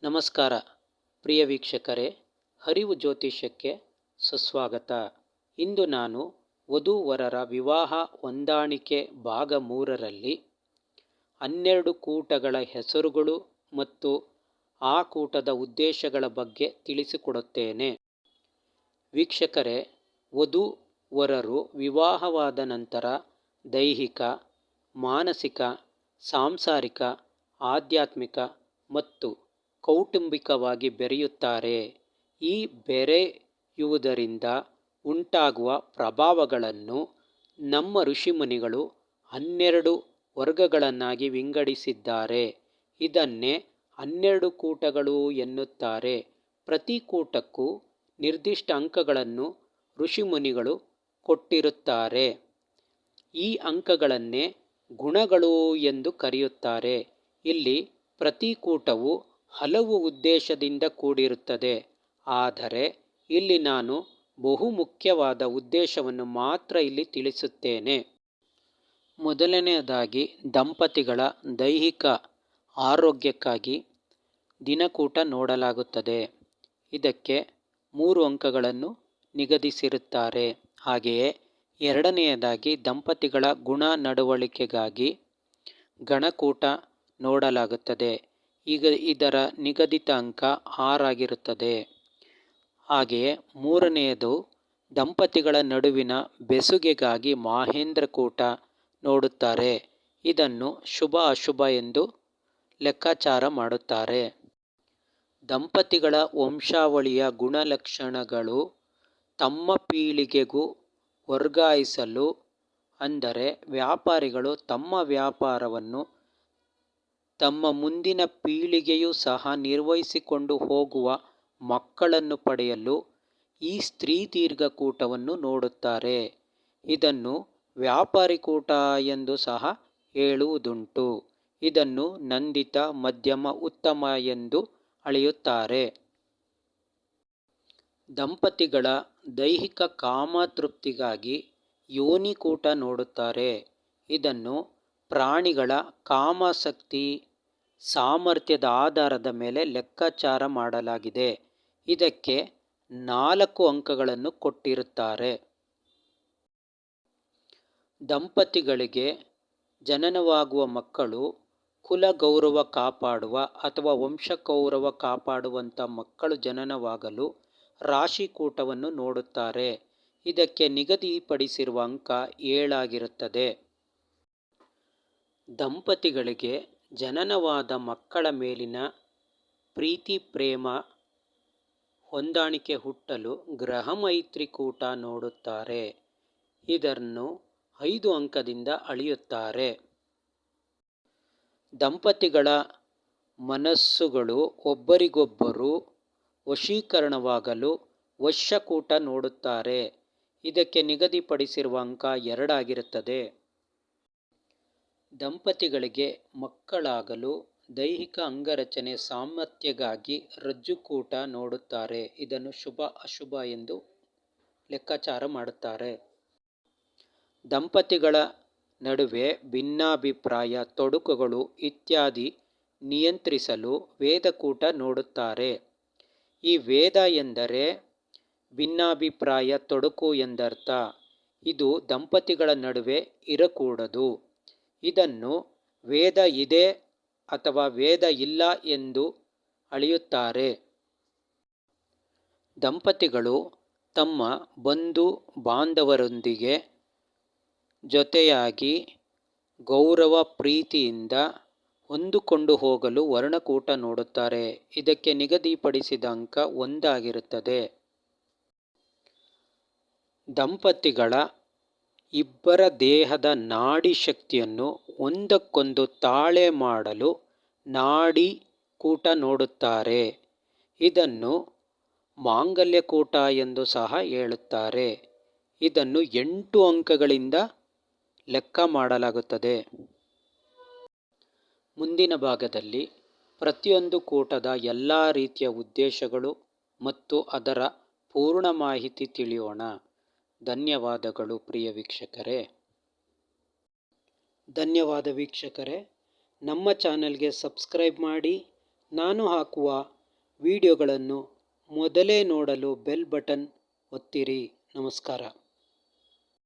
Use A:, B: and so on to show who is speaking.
A: ನಮಸ್ಕಾರ ಪ್ರಿಯ ವೀಕ್ಷಕರೇ, ಅರಿವು ಜ್ಯೋತಿಷ್ಯಕ್ಕೆ ಸುಸ್ವಾಗತ. ಇಂದು ನಾನು ವಧು-ವರರ ವಿವಾಹ ಹೊಂದಾಣಿಕೆ ಭಾಗ 3ರಲ್ಲಿ 12 ಕೂಟಗಳ ಹೆಸರುಗಳು ಮತ್ತು ಆ ಕೂಟದ ಉದ್ದೇಶಗಳ ಬಗ್ಗೆ ತಿಳಿಸಿಕೊಡುತ್ತೇನೆ. ವೀಕ್ಷಕರೇ, ವಧು-ವರರು ವಿವಾಹವಾದ ನಂತರ ದೈಹಿಕ, ಮಾನಸಿಕ, ಸಾಂಸಾರಿಕ, ಆಧ್ಯಾತ್ಮಿಕ ಮತ್ತು ಕೌಟುಂಬಿಕವಾಗಿ ಬೆರೆಯುತ್ತಾರೆ. ಈ ಬೆರೆಯುವುದರಿಂದ ಉಂಟಾಗುವ ಪ್ರಭಾವಗಳನ್ನು ನಮ್ಮ ಋಷಿಮುನಿಗಳು 12 ವರ್ಗಗಳನ್ನಾಗಿ ವಿಂಗಡಿಸಿದ್ದಾರೆ. ಇದನ್ನೇ 12 ಕೂಟಗಳು ಎನ್ನುತ್ತಾರೆ. ಪ್ರತಿ ಕೂಟಕ್ಕೂ ನಿರ್ದಿಷ್ಟ ಅಂಕಗಳನ್ನು ಋಷಿಮುನಿಗಳು ಕೊಟ್ಟಿರುತ್ತಾರೆ. ಈ ಅಂಕಗಳನ್ನೇ ಗುಣಗಳು ಎಂದು ಕರೆಯುತ್ತಾರೆ. ಇಲ್ಲಿ ಪ್ರತಿ ಕೂಟವು ಹಲವು ಉದ್ದೇಶದಿಂದ ಕೂಡಿರುತ್ತದೆ. ಆದರೆ ಇಲ್ಲಿ ನಾನು ಬಹುಮುಖ್ಯವಾದ ಉದ್ದೇಶವನ್ನು ಮಾತ್ರ ಇಲ್ಲಿ ತಿಳಿಸುತ್ತೇನೆ. ಮೊದಲನೆಯದಾಗಿ, ದಂಪತಿಗಳ ದೈಹಿಕ ಆರೋಗ್ಯಕ್ಕಾಗಿ ದಿನಕೂಟ ನೋಡಲಾಗುತ್ತದೆ. ಇದಕ್ಕೆ 3 ಅಂಕಗಳನ್ನು ನಿಗದಿಸಿರುತ್ತಾರೆ. ಹಾಗೆಯೇ ಎರಡನೆಯದಾಗಿ, ದಂಪತಿಗಳ ಗುಣ ನಡವಳಿಕೆಗಾಗಿ ಗಣಕೂಟ ನೋಡಲಾಗುತ್ತದೆ. ಇದರ ನಿಗದಿತ ಅಂಕ 6 ಆಗಿರುತ್ತದೆ. ಹಾಗೆಯೇ ಮೂರನೆಯದು, ದಂಪತಿಗಳ ನಡುವಿನ ಬೆಸುಗೆಗಾಗಿ ಮಹೇಂದ್ರಕೂಟ ನೋಡುತ್ತಾರೆ. ಇದನ್ನು ಶುಭ ಅಶುಭ ಎಂದು ಲೆಕ್ಕಾಚಾರ ಮಾಡುತ್ತಾರೆ. ದಂಪತಿಗಳ ವಂಶಾವಳಿಯ ಗುಣಲಕ್ಷಣಗಳು ತಮ್ಮ ಪೀಳಿಗೆಗೂ ವರ್ಗಾಯಿಸಲು, ಅಂದರೆ ವ್ಯಾಪಾರಿಗಳು ತಮ್ಮ ವ್ಯಾಪಾರವನ್ನು ತಮ್ಮ ಮುಂದಿನ ಪೀಳಿಗೆಯೂ ಸಹ ನಿರ್ವಹಿಸಿಕೊಂಡು ಹೋಗುವ ಮಕ್ಕಳನ್ನು ಪಡೆಯಲು ಈ ಸ್ತ್ರೀ ದೀರ್ಘಕೂಟವನ್ನು ನೋಡುತ್ತಾರೆ. ಇದನ್ನು ವ್ಯಾಪಾರಿ ಕೂಟ ಎಂದು ಸಹ ಹೇಳುವುದುಂಟು. ಇದನ್ನು ನಂದಿತ, ಮಧ್ಯಮ, ಉತ್ತಮ ಎಂದು ಅಳೆಯುತ್ತಾರೆ. ದಂಪತಿಗಳ ದೈಹಿಕ ಕಾಮತೃಪ್ತಿಗಾಗಿ ಯೋನಿಕೂಟ ನೋಡುತ್ತಾರೆ. ಇದನ್ನು ಪ್ರಾಣಿಗಳ ಕಾಮಾಸಕ್ತಿ ಸಾಮರ್ಥ್ಯದ ಆಧಾರದ ಮೇಲೆ ಲೆಕ್ಕಾಚಾರ ಮಾಡಲಾಗಿದೆ. ಇದಕ್ಕೆ 4 ಅಂಕಗಳನ್ನು ಕೊಟ್ಟಿರುತ್ತಾರೆ. ದಂಪತಿಗಳಿಗೆ ಜನನವಾಗುವ ಮಕ್ಕಳು ಕುಲ ಗೌರವ ಕಾಪಾಡುವ ಅಥವಾ ವಂಶಗೌರವ ಕಾಪಾಡುವಂಥ ಮಕ್ಕಳು ಜನನವಾಗಲು ರಾಶಿಕೂಟವನ್ನು ನೋಡುತ್ತಾರೆ. ಇದಕ್ಕೆ ನಿಗದಿಪಡಿಸಿರುವ ಅಂಕ 7 ಆಗಿರುತ್ತದೆ. ದಂಪತಿಗಳಿಗೆ ಜನನವಾದ ಮಕ್ಕಳ ಮೇಲಿನ ಪ್ರೀತಿ, ಪ್ರೇಮ, ಹೊಂದಾಣಿಕೆ ಹುಟ್ಟಲು ಗ್ರಹಮೈತ್ರಿ ಕೂಟ ನೋಡುತ್ತಾರೆ. ಇದನ್ನು 5 ಅಂಕದಿಂದ ಅಳೆಯುತ್ತಾರೆ. ದಂಪತಿಗಳ ಮನಸ್ಸುಗಳು ಒಬ್ಬರಿಗೊಬ್ಬರು ವಶೀಕರಣವಾಗಲು ವಶ್ಯಕೂಟ ನೋಡುತ್ತಾರೆ. ಇದಕ್ಕೆ ನಿಗದಿಪಡಿಸಿರುವ ಅಂಕ 2 ಆಗಿರುತ್ತದೆ. ದಂಪತಿಗಳಿಗೆ ಮಕ್ಕಳಾಗಲು ದೈಹಿಕ ಅಂಗರಚನೆ ಸಾಮರ್ಥ್ಯಕ್ಕಾಗಿ ರಜ್ಜುಕೂಟ ನೋಡುತ್ತಾರೆ. ಇದನ್ನು ಶುಭ ಅಶುಭ ಎಂದು ಲೆಕ್ಕಾಚಾರ ಮಾಡುತ್ತಾರೆ. ದಂಪತಿಗಳ ನಡುವೆ ಭಿನ್ನಾಭಿಪ್ರಾಯ, ತೊಡಕುಗಳು ಇತ್ಯಾದಿ ನಿಯಂತ್ರಿಸಲು ವೇದಕೂಟ ನೋಡುತ್ತಾರೆ. ಈ ವೇದ ಎಂದರೆ ಭಿನ್ನಾಭಿಪ್ರಾಯ, ತೊಡಕು ಎಂದರ್ಥ. ಇದು ದಂಪತಿಗಳ ನಡುವೆ ಇರಕೂಡದು. ಇದನ್ನು ವೇದ ಇದೆ ಅಥವಾ ವೇದ ಇಲ್ಲ ಎಂದು ಅಳೆಯುತ್ತಾರೆ. ದಂಪತಿಗಳು ತಮ್ಮ ಬಂಧು ಬಾಂಧವರೊಂದಿಗೆ ಜೊತೆಯಾಗಿ ಗೌರವ ಪ್ರೀತಿಯಿಂದ ಹೊಂದಿಕೊಂಡು ಹೋಗಲು ವರ್ಣಕೂಟ ನೋಡುತ್ತಾರೆ. ಇದಕ್ಕೆ ನಿಗದಿಪಡಿಸಿದ ಅಂಕ 1 ಆಗಿರುತ್ತದೆ. ದಂಪತಿಗಳ ಇಬ್ಬರ ದೇಹದ ನಾಡಿ ಶಕ್ತಿಯನ್ನು ಒಂದಕ್ಕೊಂದು ತಾಳೆ ಮಾಡಲು ನಾಡಿ ಕೂಟ ನೋಡುತ್ತಾರೆ. ಇದನ್ನು ಮಾಂಗಲ್ಯಕೂಟ ಎಂದು ಸಹ ಹೇಳುತ್ತಾರೆ. ಇದನ್ನು 8 ಅಂಕಗಳಿಂದ ಲೆಕ್ಕ ಮಾಡಲಾಗುತ್ತದೆ. ಮುಂದಿನ ಭಾಗದಲ್ಲಿ ಪ್ರತಿಯೊಂದು ಕೂಟದ ಎಲ್ಲ ರೀತಿಯ ಉದ್ದೇಶಗಳು ಮತ್ತು ಅದರ ಪೂರ್ಣ ಮಾಹಿತಿ ತಿಳಿಯೋಣ. ಧನ್ಯವಾದಗಳು ಪ್ರಿಯ ವೀಕ್ಷಕರೇ. ಧನ್ಯವಾದ ವೀಕ್ಷಕರೇ. ನಮ್ಮ ಚಾನಲ್ಗೆ ಸಬ್ಸ್ಕ್ರೈಬ್ ಮಾಡಿ. ನಾನು ಹಾಕುವ ವಿಡಿಯೋಗಳನ್ನು ಮೊದಲೇ ನೋಡಲು ಬೆಲ್ ಬಟನ್ ಒತ್ತಿರಿ. ನಮಸ್ಕಾರ.